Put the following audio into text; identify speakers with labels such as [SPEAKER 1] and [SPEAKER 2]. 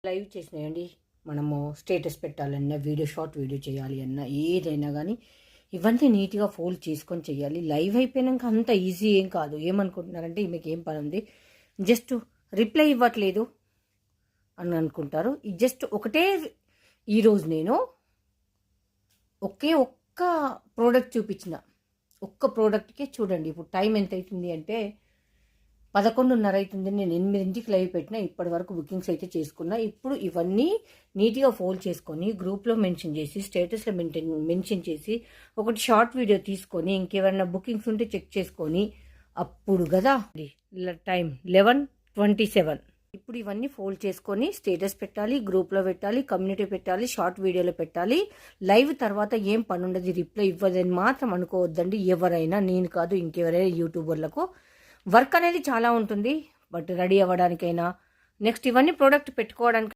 [SPEAKER 1] Live చేసినాయండి. మనము status పెట్టాలన్నా, short video చేయాలి అన్నా, ఏదైనా కానీ ఇవన్నీ నీట్గా ఫోల్డ్ చేసుకొని చేయాలి. లైవ్ అయిపోయాక అంత ఈజీ ఏం కాదు. ఏమనుకుంటున్నారంటే మీకు ఏం పని ఉంది, జస్ట్ రిప్లై ఇవ్వట్లేదు అని అనుకుంటారు. జస్ట్ ఒకటే, ఈరోజు నేను ఒక్క ప్రోడక్ట్ చూపించిన, ఒక్క ప్రోడక్ట్కే చూడండి ఇప్పుడు టైం ఎంత అవుతుంది అంటే 11:30 అవుతుంది. నేను 8ంటికి లైవ్ పెట్టినా, ఇప్పటి వరకు బుకింగ్స్ అయితే చేసుకున్నా. ఇప్పుడు ఇవన్నీ నీట్గా ఫోల్డ్ చేసుకొని గ్రూప్లో మెన్షన్ చేసి, స్టేటస్లో మెన్షన్ చేసి, ఒకటి షార్ట్ వీడియో తీసుకొని ఇంకేమైనా బుకింగ్స్ ఉంటే చెక్ చేసుకొని, అప్పుడు కదా టైం 11:27. ఇప్పుడు ఇవన్నీ ఫోల్డ్ చేసుకొని స్టేటస్ పెట్టాలి, గ్రూప్లో పెట్టాలి, కమ్యూనిటీ పెట్టాలి, షార్ట్ వీడియోలో పెట్టాలి. లైవ్ తర్వాత ఏం పని ఉండదు, రిప్లై ఇవ్వదని మాత్రం అనుకోవద్దండి. ఎవరైనా, నేను కాదు ఇంకెవరైనా యూట్యూబర్లకు వర్క్ అనేది చాలా ఉంటుంది. బట్ రెడీ అవ్వడానికైనా, నెక్స్ట్ ఇవన్నీ ప్రోడక్ట్ పెట్టుకోవడానికి